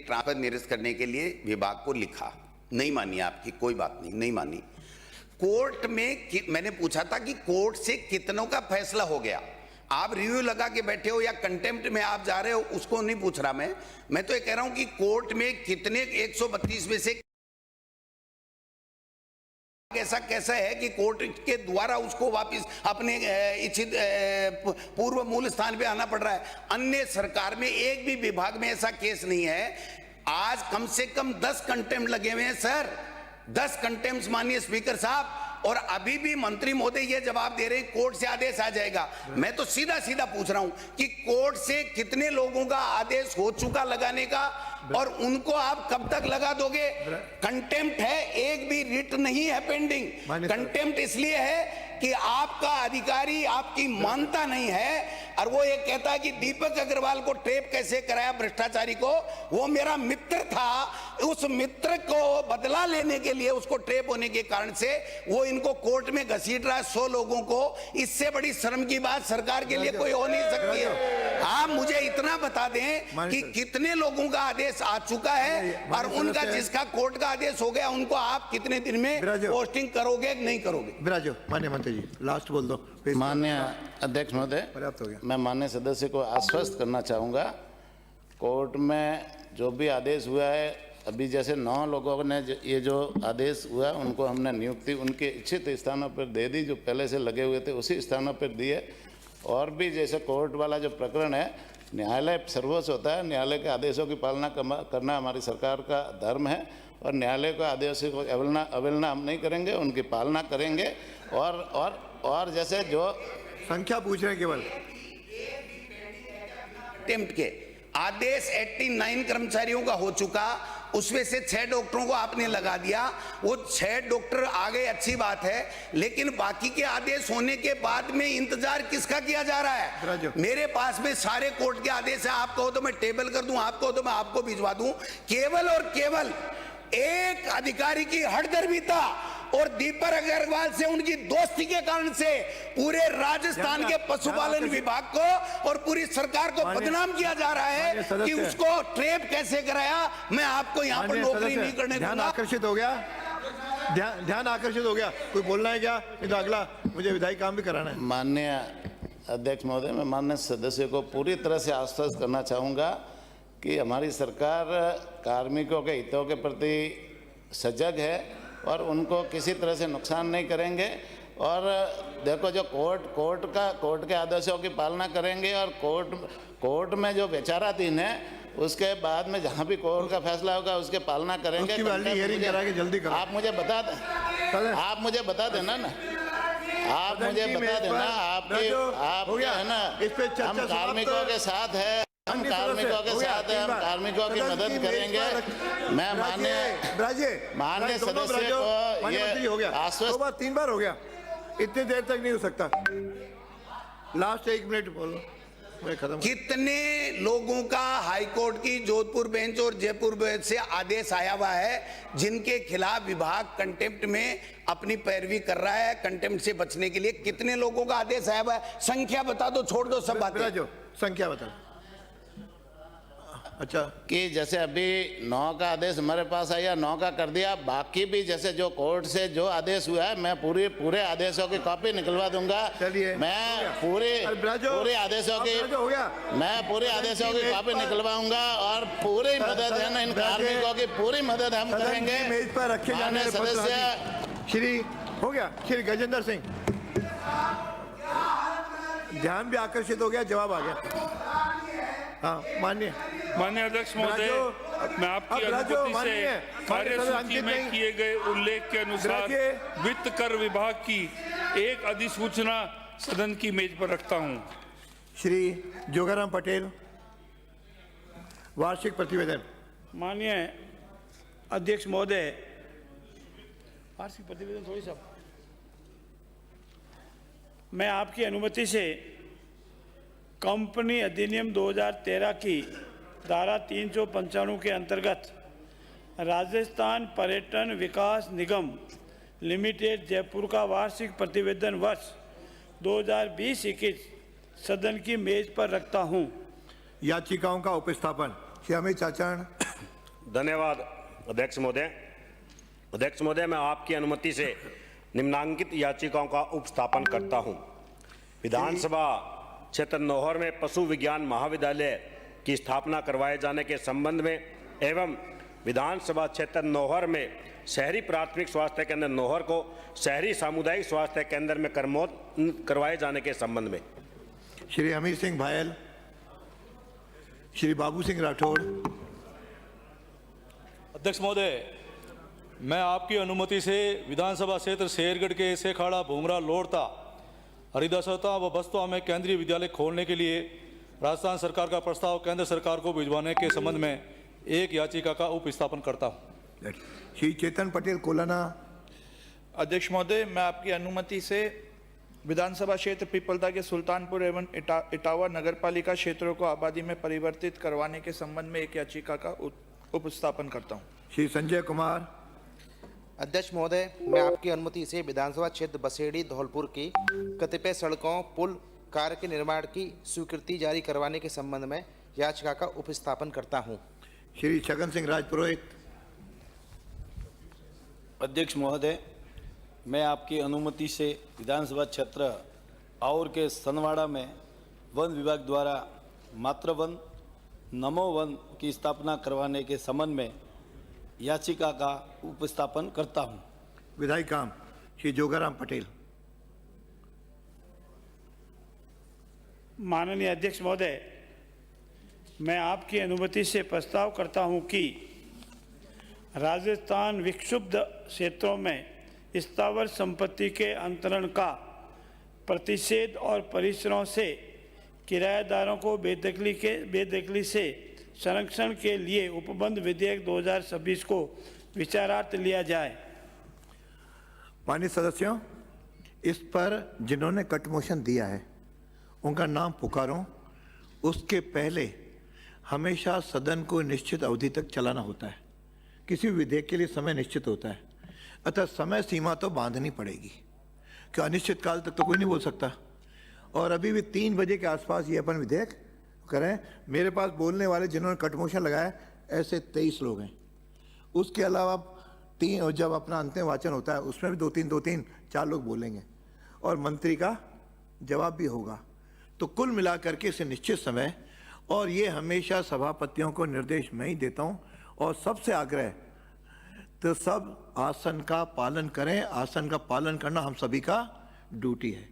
Transfer निरस्त करने के लिए विभाग को लिखा, नहीं मानी आपकी कोई बात नहीं मानी। कोर्ट में मैंने पूछा था कि कोर्ट से कितनों का फैसला हो गया, आप रिव्यू लगा के बैठे हो या कंटेम्प्ट में आप जा रहे हो, उसको नहीं पूछ रहा मैं तो ये कह रहा हूं कि कोर्ट में कितने 132 में से ऐसा कैसा है कि कोर्ट के द्वारा उसको वापस अपने इच्छित पूर्व मूल स्थान पे आना पड़ रहा है। अन्य सरकार में एक भी विभाग में ऐसा केस नहीं है। आज कम से कम 10 कंटेम्प्ट लगे हुए हैं सर, 10 कंटेम्प्ट माननीय स्पीकर साहब, और अभी भी मंत्री महोदय ये जवाब दे रहे हैं कोर्ट से आदेश आ जाएगा। मैं तो सीधा सीधा पूछ रहा हूं कि कोर्ट से कितने लोगों का आदेश हो चुका लगाने का और उनको आप कब तक लगा दोगे? कंटेम्प्ट है, एक भी रिट नहीं है पेंडिंग। कंटेम्प्ट इसलिए है कि आपका अधिकारी आपकी मानता नहीं है और वो ये कहता है कि दीपक अग्रवाल को ट्रेप कैसे कराया भ्रष्टाचारी को, वो मेरा मित्र था, उस मित्र को बदला लेने के लिए उसको ट्रेप होने के कारण से वो इनको कोर्ट में घसीट रहा है 100 लोगों को। इससे बड़ी शर्म की बात सरकार के लिए कोई हो नहीं सकती है। आप मुझे इतना बता दें कि कितने लोगों का आदेश आ चुका है और उनका जिसका कोर्ट का आदेश हो गया उनको आप कितने दिन में पोस्टिंग करोगे नहीं करोगे? विराजो माननीय मंत्री जी, लास्ट बोल दो। माननीय अध्यक्ष महोदय, पर्याप्त हो गया। मैं माननीय सदस्य को आश्वस्त करना चाहूँगा, कोर्ट में जो भी आदेश हुआ है, अभी जैसे 9 लोगों ने ये जो आदेश हुआ उनको हमने नियुक्ति उनके इच्छित स्थानों पर दे दी, जो पहले से लगे हुए थे उसी स्थानों पर दिए। और भी जैसे कोर्ट वाला जो प्रकरण है, न्यायालय सर्वोच्च होता है, न्यायालय के आदेशों की पालना करना हमारी सरकार का धर्म है और न्यायालय के आदेशों को अवहेलना हम नहीं करेंगे, उनकी पालना करेंगे। और जैसे जो संख्या पूछ रहे हैं केवल अटेम्प्ट के आदेश 89 कर्मचारियों का हो चुका, उसमें से 6 डॉक्टरों को आपने लगा दिया, वो 6 डॉक्टर आ गए, अच्छी बात है, लेकिन बाकी के आदेश होने के बाद में इंतजार किसका किया जा रहा है? मेरे पास में सारे कोर्ट के आदेश है, आप कहो तो मैं टेबल कर दूं, आप कहो तो मैं आपको भिजवा दूं। केवल और केवल एक अधिकारी की हठधर्मिता और दीपक अग्रवाल से उनकी दोस्ती के कारण से पूरे राजस्थान के पशुपालन विभाग को और पूरी सरकार को बदनाम किया जा रहा है कि उसको ट्रेप कैसे कराया। मैं आपको यहाँ पर नौकरी नहीं करने दूंगा। ध्यान आकर्षित हो गया, ध्यान आकर्षित हो गया। कोई बोलना है क्या? नहीं तो अगला मुझे विधायी काम भी कराना है। माननीय अध्यक्ष महोदय, मैं माननीय सदस्य को पूरी तरह से आश्वस्त करना चाहूँगा कि हमारी सरकार कार्मिकों के हितों के प्रति सजग है और उनको किसी तरह से नुकसान नहीं करेंगे। और देखो, जो कोर्ट के आदेशों की पालना करेंगे और कोर्ट में जो विचाराधीन है उसके बाद में जहाँ भी कोर्ट का फैसला होगा उसके पालना करेंगे। जल्दी करो। आप मुझे बता देना ना, आप मुझे बता देना, आप है ना, हम कार्मिकों के साथ है, हम कार्मिकों के साथ हैं, हम कार्मिकों की मदद करेंगे। मैं माननीय सदस्य को ये आश्वस्त 3 बार हो गया, इतनी देर तक नहीं हो सकता। लास्ट 1 मिनट बोलो, मैं खत्म। कितने लोगों का हाईकोर्ट की जोधपुर बेंच और जयपुर बेंच से आदेश आया हुआ है जिनके खिलाफ विभाग कंटेम्प्ट में अपनी पैरवी कर रहा है? कंटेम्प्ट से बचने के लिए कितने लोगों का आदेश आया हुआ है? संख्या बता दो, छोड़ दो सब बातें। जो संख्या बता। अच्छा, कि जैसे अभी 9 का आदेश हमारे पास आया, 9 का कर दिया, बाकी भी जैसे जो कोर्ट से जो आदेश हुआ है मैं पूरे आदेशों की कॉपी निकलवा दूंगा। मैं पूरे आदेशों की कॉपी निकलवाऊंगा और पूरी मदद है ना, इन कार्मिकों की पूरी मदद हम करेंगे। मेज पर रखे जाने सदस्य श्री हो गया, श्री गजेंद्र सिंह, ध्यान भी आकर्षित हो गया, जवाब आ गया। हाँ, माननीय अध्यक्ष महोदय, मैं आपकी अनुमति से कार्यसूची में किए गए उल्लेख के अनुसार वित्त कर विभाग की एक अधिसूचना सदन की मेज पर रखता हूं। श्री जोगाराम पटेल, वार्षिक प्रतिवेदन। माननीय अध्यक्ष महोदय, वार्षिक प्रतिवेदन थोड़ी सा मैं आपकी अनुमति से कंपनी अधिनियम 2013 की धारा 395 के अंतर्गत राजस्थान पर्यटन विकास निगम लिमिटेड जयपुर का वार्षिक प्रतिवेदन वर्ष 2020-21 सदन की मेज पर रखता हूं। याचिकाओं का उपस्थापन। श्री अमित आचरण। धन्यवाद अध्यक्ष महोदय। अध्यक्ष महोदय, मैं आपकी अनुमति से निम्नांकित याचिकाओं का उपस्थापन करता हूं। विधानसभा क्षेत्र नौहर में पशु विज्ञान महाविद्यालय की स्थापना करवाए जाने के संबंध में एवं विधानसभा क्षेत्र नौहर में शहरी प्राथमिक स्वास्थ्य केंद्र नौहर को शहरी सामुदायिक स्वास्थ्य केंद्र में करवाए जाने के संबंध में। श्री अमीर सिंह भायल, श्री बाबू सिंह राठौड़। अध्यक्ष महोदय, मैं आपकी अनुमति से विधानसभा क्षेत्र शेरगढ़ के सेखाड़ा, भूमरा, लोड़ता, हरिदासता व बस्तवा में केंद्रीय विद्यालय खोलने के लिए राजस्थान सरकार का प्रस्ताव केंद्र सरकार को भिजवाने के संबंध में एक याचिका का उपस्थापन करता हूँ। श्री चेतन पटेल, कोलाना। अध्यक्ष महोदय, मैं आपकी अनुमति से विधानसभा क्षेत्र पीपलदा के सुल्तानपुर एवं इटावा नगरपालिका क्षेत्रों को आबादी में परिवर्तित करवाने के संबंध में एक याचिका का उपस्थापन करता हूं। श्री संजय कुमार। अध्यक्ष महोदय, मैं आपकी अनुमति से विधानसभा क्षेत्र बसेड़ी धौलपुर की कतिपय सड़कों, पुल कार्य के निर्माण की स्वीकृति जारी करवाने के संबंध में याचिका का उपस्थापन करता हूं। श्री छगन सिंह राजपुरोहित। अध्यक्ष महोदय, मैं आपकी अनुमति से विधानसभा क्षेत्र और के सनवाड़ा में वन विभाग द्वारा मातृ वन, नमो वन की स्थापना करवाने के संबंध में याचिका का उपस्थापन करता हूं। विधायी काम श्री जोगाराम पटेल। माननीय अध्यक्ष महोदय, मैं आपकी अनुमति से प्रस्ताव करता हूं कि राजस्थान विक्षुब्ध क्षेत्रों में स्थावर संपत्ति के अंतरण का प्रतिषेध और परिसरों से किराएदारों को बेदखली से संरक्षण के लिए उपबंध विधेयक 2026 को विचारार्थ लिया जाए। माननीय सदस्यों, इस पर जिन्होंने कट मोशन दिया है उनका नाम पुकारो। उसके पहले हमेशा सदन को निश्चित अवधि तक चलाना होता है। किसी भी विधेयक के लिए समय निश्चित होता है, अतः समय सीमा तो बांधनी पड़ेगी कि अनिश्चित काल तक तो कोई नहीं बोल सकता। और अभी भी 3 बजे के आसपास ये अपन विधेयक करें। मेरे पास बोलने वाले जिन्होंने कट मोशन लगाया ऐसे 23 लोग हैं। उसके अलावा 3 जब अपना अंतिम वाचन होता है उसमें भी 2-3 4 लोग बोलेंगे और मंत्री का जवाब भी होगा। तो कुल मिलाकर के इसे निश्चित समय, और ये हमेशा सभापतियों को निर्देश मैं ही देता हूँ और सबसे आग्रह तो सब आसन का पालन करें। आसन का पालन करना हम सभी का ड्यूटी है।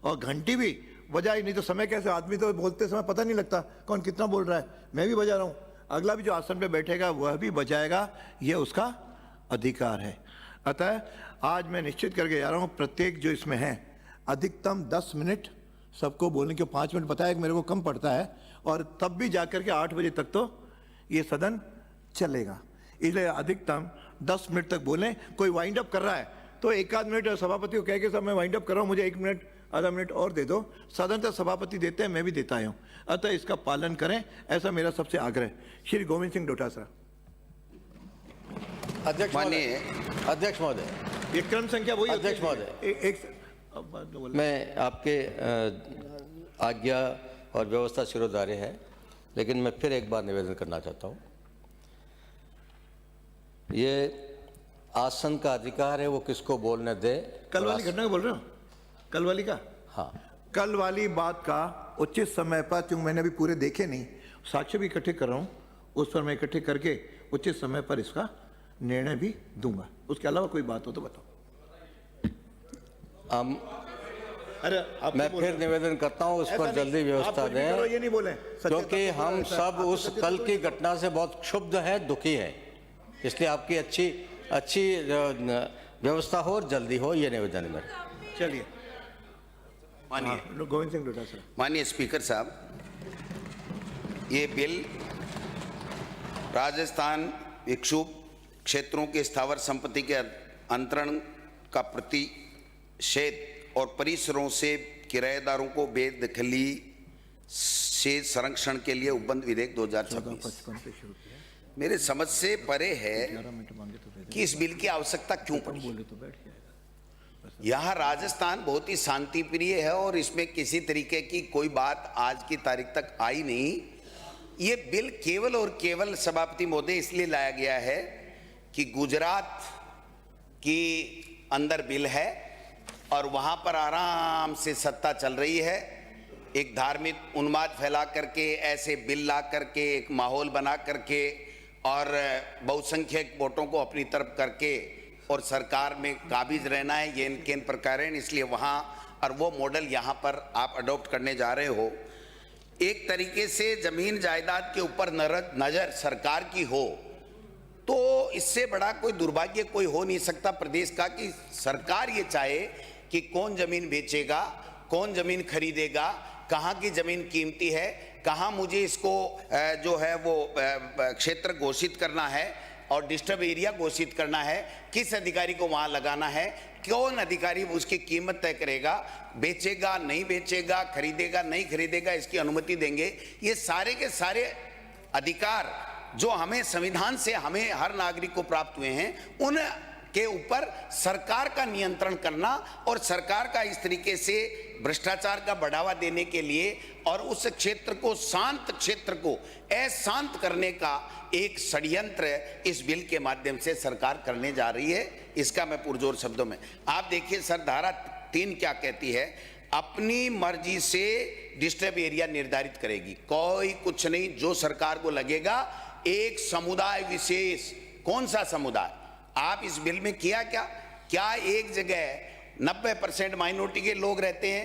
और घंटी भी बजाई, नहीं तो समय कैसे, आदमी तो बोलते समय पता नहीं लगता कौन कितना बोल रहा है। मैं भी बजा रहा हूँ, अगला भी जो आसन पे बैठेगा वह भी बजाएगा, ये उसका अधिकार है। अतः आज मैं निश्चित करके जा रहा हूँ प्रत्येक जो इसमें है अधिकतम 10 मिनट सबको बोलने के, 5 मिनट बताया कि मेरे को कम पड़ता है, और तब भी जाकर के 8 बजे तक तो ये सदन चलेगा। इसलिए अधिकतम 10 मिनट तक बोलें। कोई वाइंड अप कर रहा है तो 1-आध मिनट सभापति को कह के सब मैं वाइंड अप कर रहा हूँ, मुझे 1 मिनट आधा मिनट और दे दो। सदन तक सभापति देते हैं, मैं भी देता हूँ। अतः इसका पालन करें, ऐसा मेरा सबसे आग्रह। श्री गोविंद सिंह डोटासरा। अध्यक्ष महोदय, ये क्रम संख्या वही होती है। अध्यक्ष महोदय, मैं आपके आज्ञा और व्यवस्था शिरोधार्य है, लेकिन मैं फिर एक बार निवेदन करना चाहता हूँ। ये आसन का अधिकार है, वो किसको बोलने दे। कल वाली घटना का बोल रहे हो? कल वाली का? हाँ, कल वाली बात का उचित समय पर, क्योंकि मैंने अभी पूरे देखे नहीं, साक्ष्य भी इकट्ठे कर रहा हूँ, उस पर मैं इकट्ठे करके उचित समय पर इसका निर्णय भी दूंगा। उसके अलावा कोई बात हो तो बताओ। अरे मैं फिर निवेदन करता हूँ उस पर जल्दी व्यवस्था दें, ये नहीं बोले, क्योंकि हम सब उस कल की घटना से बहुत क्षुब्ध हैं, दुखी हैं। इसलिए आपकी अच्छी व्यवस्था हो और जल्दी हो, ये निवेदन है मेरा। चलिए, मानिए गोविंद सिंह डोटासरा। माननीय स्पीकर साहब, ये बिल राजस्थान विक्षुब्ध क्षेत्रों के स्थावर संपत्ति के अंतरण का प्रतिषेध और परिसरों से किराएदारों को बेदखली से संरक्षण के लिए उपबंध विधेयक 2026 मेरे समझ से परे है कि इस बिल की आवश्यकता क्यों पड़ी। यहाँ राजस्थान बहुत ही शांति प्रिय है और इसमें किसी तरीके की कोई बात आज की तारीख तक आई नहीं। ये बिल केवल और केवल सभापति महोदय इसलिए लाया गया है कि गुजरात की अंदर बिल है और वहां पर आराम से सत्ता चल रही है। एक धार्मिक उन्माद फैला करके, ऐसे बिल ला करके, एक माहौल बना करके और बहुसंख्यक वोटों को अपनी तरफ करके और सरकार में काबिज रहना है, ये इनके इन प्रकार है। इसलिए वहाँ और वो मॉडल यहाँ पर आप अडॉप्ट करने जा रहे हो। एक तरीके से जमीन जायदाद के ऊपर नजर सरकार की हो तो इससे बड़ा कोई दुर्भाग्य कोई हो नहीं सकता प्रदेश का कि सरकार ये चाहे कि कौन जमीन बेचेगा, कौन जमीन खरीदेगा, कहाँ की जमीन कीमती है, कहाँ मुझे इसको जो है वो क्षेत्र घोषित करना है और डिस्टर्ब एरिया घोषित करना है, किस अधिकारी को वहाँ लगाना है, कौन अधिकारी उसकी कीमत तय करेगा, बेचेगा नहीं बेचेगा, खरीदेगा नहीं खरीदेगा, इसकी अनुमति देंगे। ये सारे के सारे अधिकार जो हमें संविधान से हमें हर नागरिक को प्राप्त हुए हैं, उन के ऊपर सरकार का नियंत्रण करना और सरकार का इस तरीके से भ्रष्टाचार का बढ़ावा देने के लिए और उस क्षेत्र को, शांत क्षेत्र को अशांत करने का एक षड्यंत्र इस बिल के माध्यम से सरकार करने जा रही है। इसका मैं पुरजोर शब्दों में आप देखिए सर, धारा 3 क्या कहती है, अपनी मर्जी से डिस्टर्ब एरिया निर्धारित करेगी, कोई कुछ नहीं, जो सरकार को लगेगा। एक समुदाय विशेष, कौन सा समुदाय, आप इस बिल में किया क्या एक जगह 90% माइनॉरिटी के लोग रहते हैं,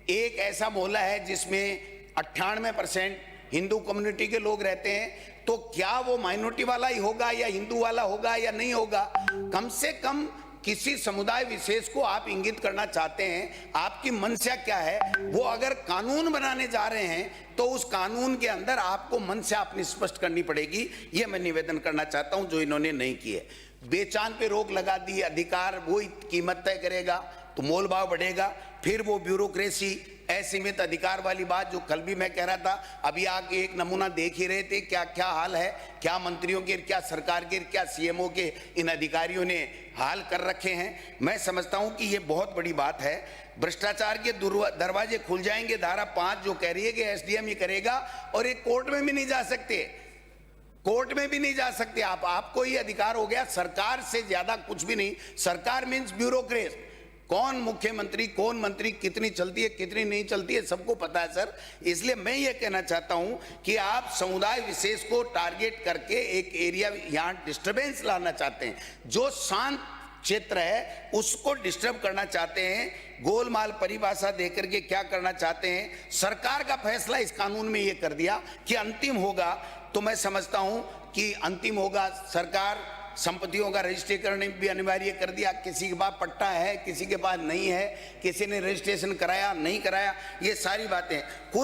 एक ऐसा मोहल्ला है जिसमें 98% हिंदू कम्युनिटी के लोग रहते हैं, तो क्या वो माइनॉरिटी वाला ही होगा या हिंदू वाला होगा या नहीं होगा? कम से कम किसी समुदाय विशेष को आप इंगित करना चाहते हैं, आपकी मंशा क्या है? वो अगर कानून बनाने जा रहे हैं तो उस कानून के अंदर आपको मंशा अपनी स्पष्ट करनी पड़ेगी। ये मैं निवेदन करना चाहता हूं जो इन्होंने नहीं की है। बेचान पे रोक लगा दी, अधिकार वही कीमत तय करेगा तो मोल भाव बढ़ेगा, फिर वो ब्यूरोक्रेसी, असीमित अधिकार वाली बात जो कल भी मैं कह रहा था, अभी आके एक नमूना देख ही रहे थे क्या क्या हाल है, क्या मंत्रियों के, क्या सरकार के, क्या सीएमओ के इन अधिकारियों ने हाल कर रखे हैं। मैं समझता हूं कि ये बहुत बड़ी बात है। भ्रष्टाचार के दरवाजे खुल जाएंगे। धारा 5 जो कह रही है कि एसडीएम ही करेगा और एक कोर्ट में भी नहीं जा सकते, कोर्ट में भी नहीं जा सकते आप, आपको ही अधिकार हो गया, सरकार से ज्यादा कुछ भी नहीं। सरकार मीन्स ब्यूरोक्रेट, कौन मुख्यमंत्री, कौन मंत्री, कितनी चलती है कितनी नहीं चलती है सबको पता है सर। इसलिए मैं ये कहना चाहता हूं कि आप समुदाय विशेष को टारगेट करके एक एरिया यहां डिस्टर्बेंस लाना चाहते हैं, जो शांत क्षेत्र है उसको डिस्टर्ब करना चाहते हैं, गोलमाल परिभाषा देकर के क्या करना चाहते हैं। सरकार का फैसला इस कानून में ये कर दिया कि अंतिम होगा, तो मैं समझता हूं कि अंतिम होगा। सरकार संपत्तियों का रजिस्ट्रेशन भी अनिवार्य कर दिया, किसी के पास पट्टा है, किसी के पास नहीं है, किसी ने रजिस्ट्रेशन कराया नहीं कराया, ये सारी बातें कुल